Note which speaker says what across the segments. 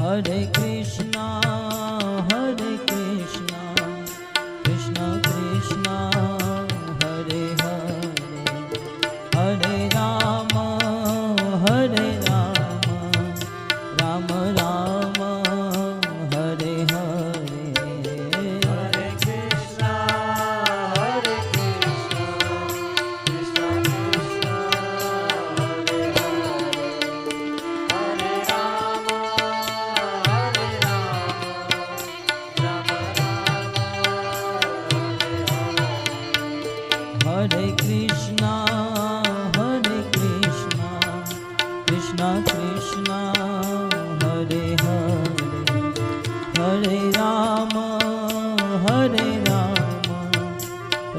Speaker 1: Hare Krishna, Hare Krishna, Krishna Krishna, Hare Hare, Hare Rama, Hare Rama, Rama Rama, Hare Hare,
Speaker 2: Hare Krishna, Hare Krishna, Krishna Krishna, Hare Hare, Hare Rama, Hare Rama, Rama Rama, Hare Hare.
Speaker 1: Hare Krishna, Hare Krishna, Krishna Krishna, Hare Hare, Hare Rama, Hare Rama,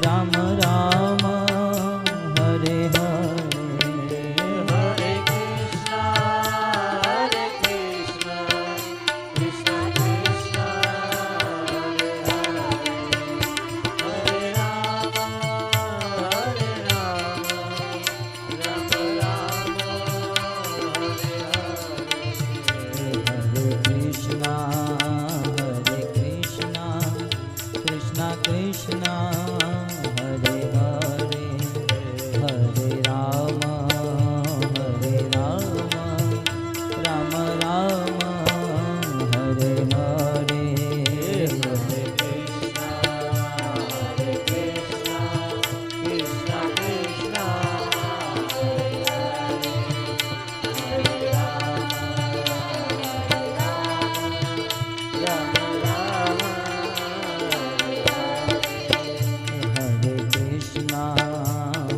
Speaker 1: Rama Rama, Hare Hare,
Speaker 2: Hare Krishna, Hare Krishna, Krishna Krishna, Hare Hare, Hare Rama, Hare Rama, Rama Rama, Hare Hare.
Speaker 1: Hare Krishna, Hare Krishna, Krishna Krishna, Hare Hare, Hare Rama, Hare Rama, Rama Rama, Hare Hare,
Speaker 2: Hare Krishna, Hare Krishna, Krishna Krishna, Hare Hare, Hare Rama, Rama Rama, Hare
Speaker 1: Hare Krishna,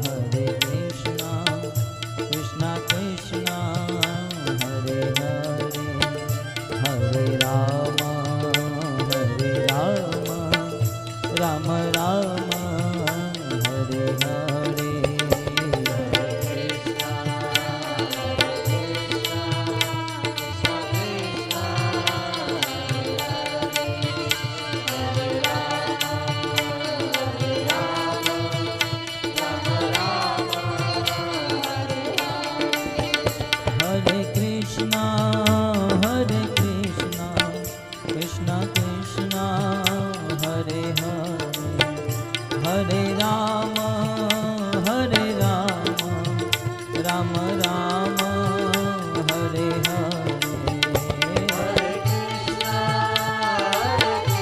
Speaker 1: Hare Krishna, Krishna Krishna, Hare Hare, Hare Rama, Hare Rama, Rama Rama, Hare Hare,
Speaker 2: Krishna, Hare Krishna, Krishna Krishna, Hare Hare, Hare Rama, Hare Rama, Rama Rama, Hare Hare.
Speaker 1: Hare Krishna, Hare Krishna, Krishna Krishna, Hare Hare, Hare Rama, Hare Rama, Rama Rama, Hare Hare,
Speaker 2: Hare Krishna, Hare Krishna,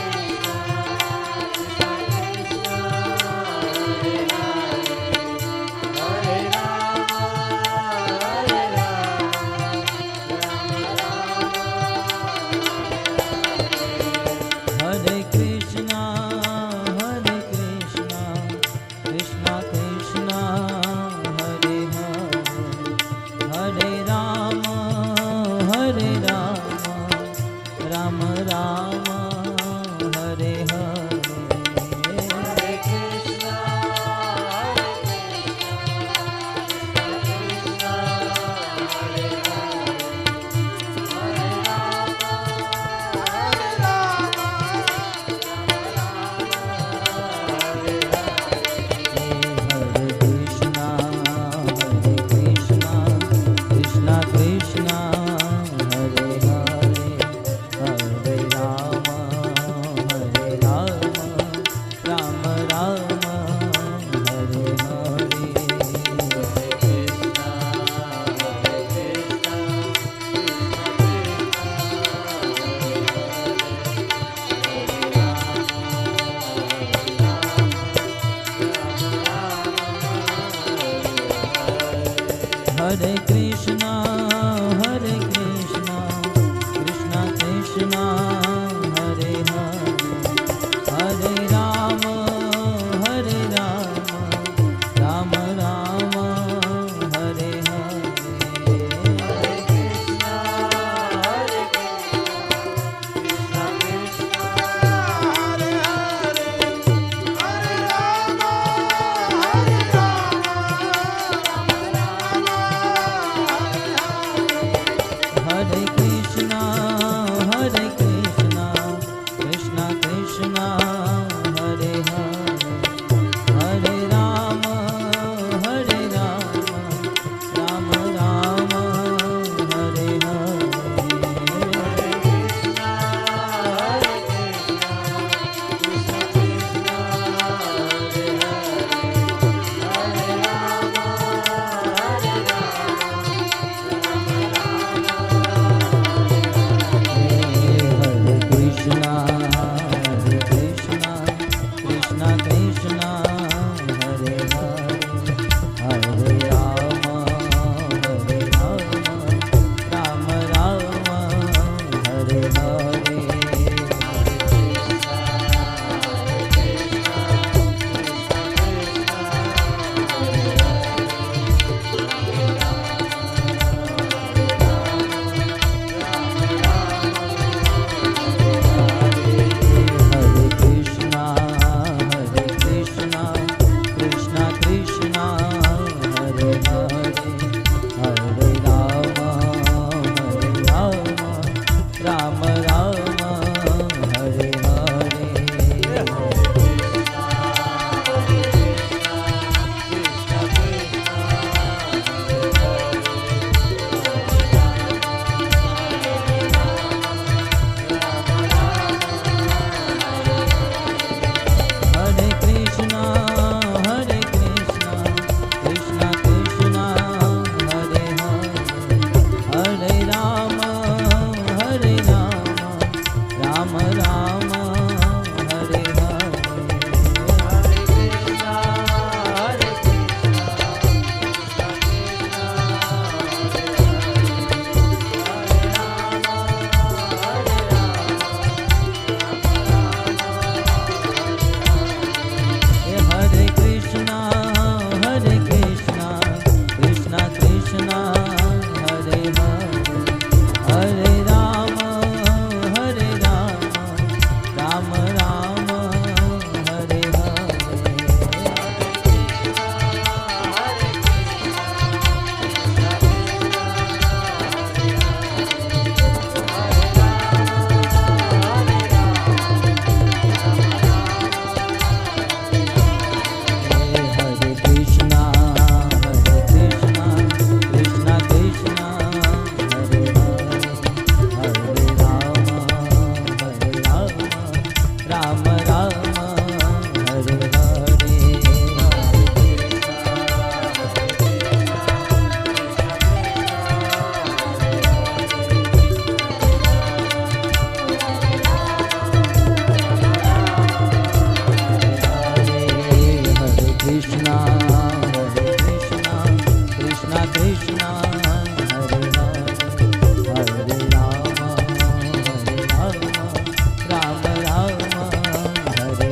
Speaker 2: Krishna Krishna, Hare Hare, Hare Rama, Hare Rama, Rama Rama, Hare Hare.
Speaker 1: Hare Krishna, Hare Krishna, Ram Ram Hare Hare Hare Krishna Krishna Krishna Hare Hare Hare Ram Ram Ram Hare Hare Krishna Krishna Krishna Hare Hare Hare Ram Ram Ram Hare Hare Krishna Krishna Krishna Hare Hare Hare Ram Ram Hare Hare Krishna Krishna Krishna Hare Hare Ram Ram Hare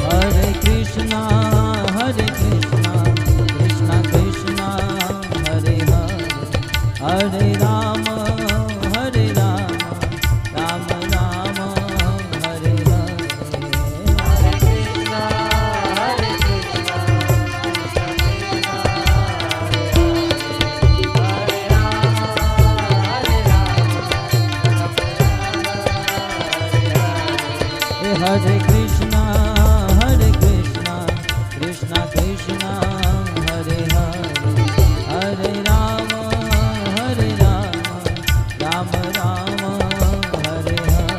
Speaker 1: Hare Krishna Krishna Krishna Hare Hare Ram Ram Ram Hare Hare Krishna Krishna Krishna Hare Hare Ram Ram Ram Hare Hare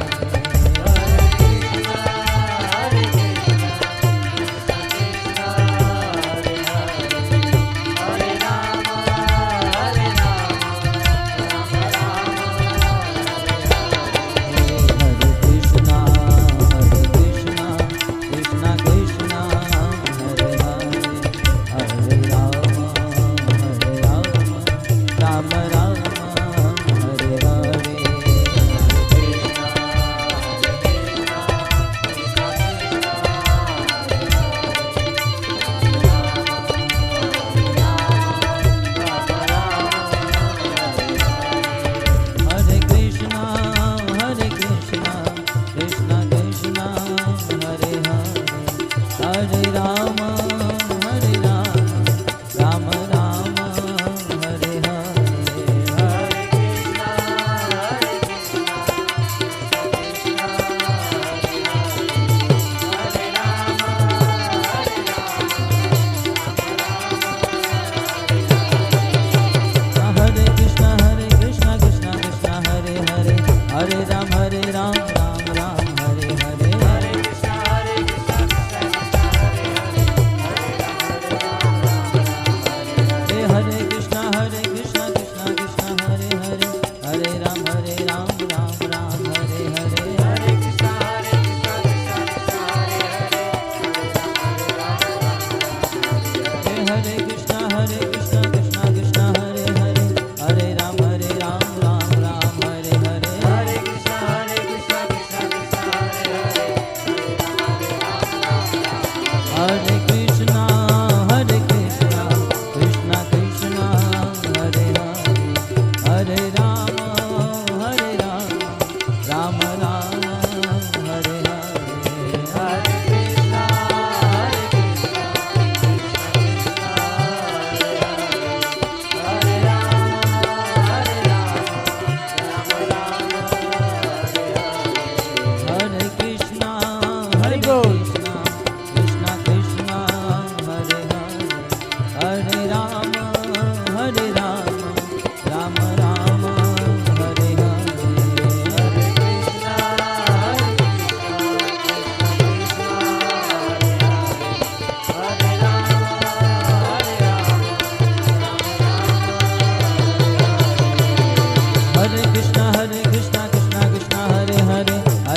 Speaker 1: Krishna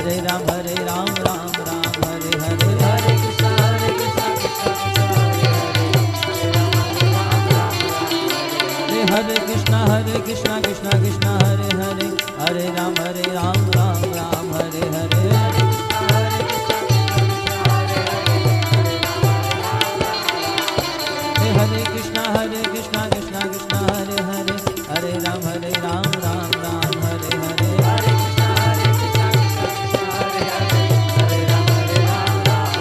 Speaker 1: Hare Ram Ram Ram Hare Hare
Speaker 2: Hare Krishna Krishna Krishna Hare
Speaker 1: Hare Krishna Krishna Krishna Hare Hare Hare Ram Ram Ram Hare Hare Hare Krishna Krishna Krishna Hare Hare Hare Ram Ram Ram Hare Hare Hare Krishna Krishna Krishna Krishna Hare Hare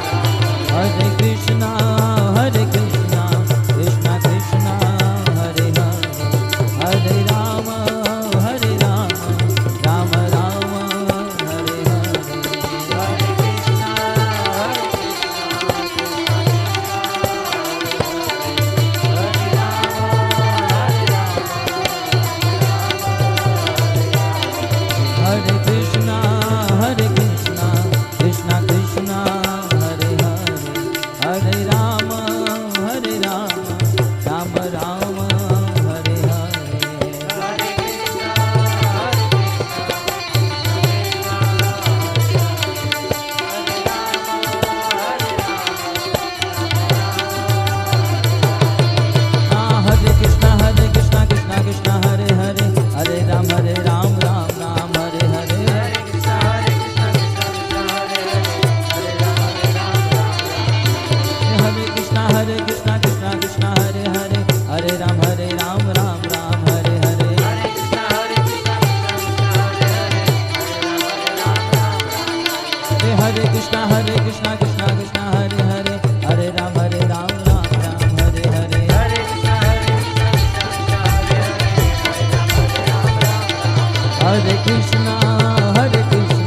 Speaker 1: Hare Ram Ram Ram Hare Hare Hare Krishna Krishna Krishna Hare Hare Hare Ram Ram Ram Hare Hare Hare Krishna Krishna Krishna Hare Hare Hare Ram Ram Ram Hare Hare Hare Krishna Krishna Krishna Hare Hare Hare Ram Ram Hare Hare Hare Krishna Krishna Krishna Hare Hare Hare Ram Ram Hare Hare Hare Krishna Krishna Krishna Hare Hare Hare Ram Ram Hare Hare Hare Krishna Krishna Krishna Hare Hare Hare Ram Ram Hare Hare Krishna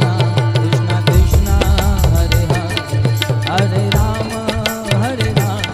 Speaker 1: Krishna Krishna Hare Hare Hare Ram Ram Hare Hare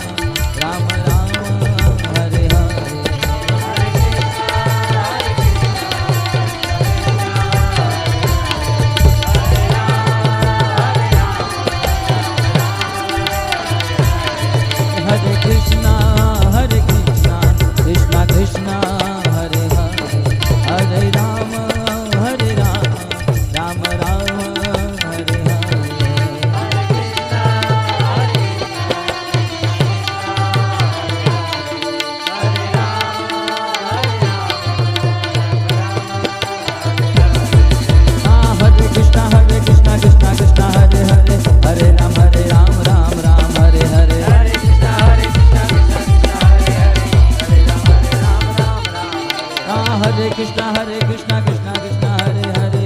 Speaker 1: Hare Krishna Krishna Krishna Hare Hare Hare Ram Ram Hare Hare Hare Krishna Krishna Krishna Hare Hare Hare Ram Ram Hare Hare Hare Krishna Krishna Krishna Hare Hare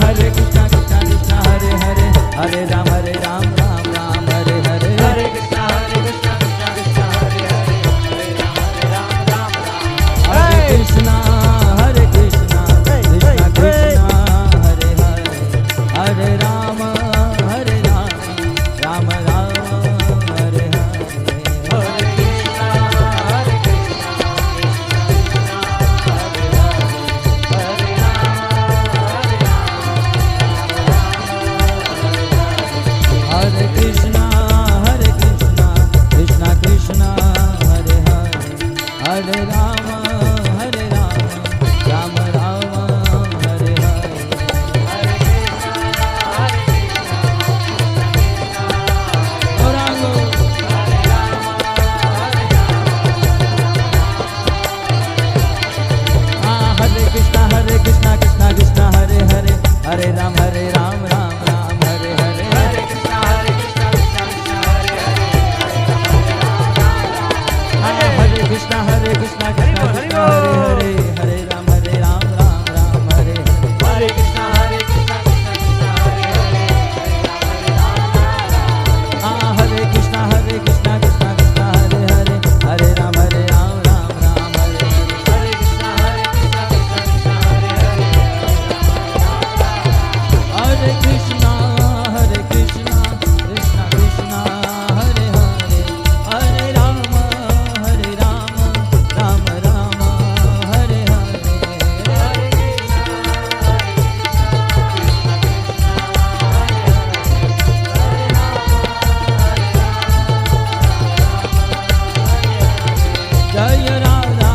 Speaker 1: Hare Krishna Krishna Krishna Hare Hare Hare Ram Ram Hare Hare Hare Krishna Krishna Krishna Hare Hare Hare Ram Ram Hare Hare Hare Krishna Krishna Hare Hare Hare Ram Ram Hare Hare Hare Krishna Krishna Krishna Jay Radha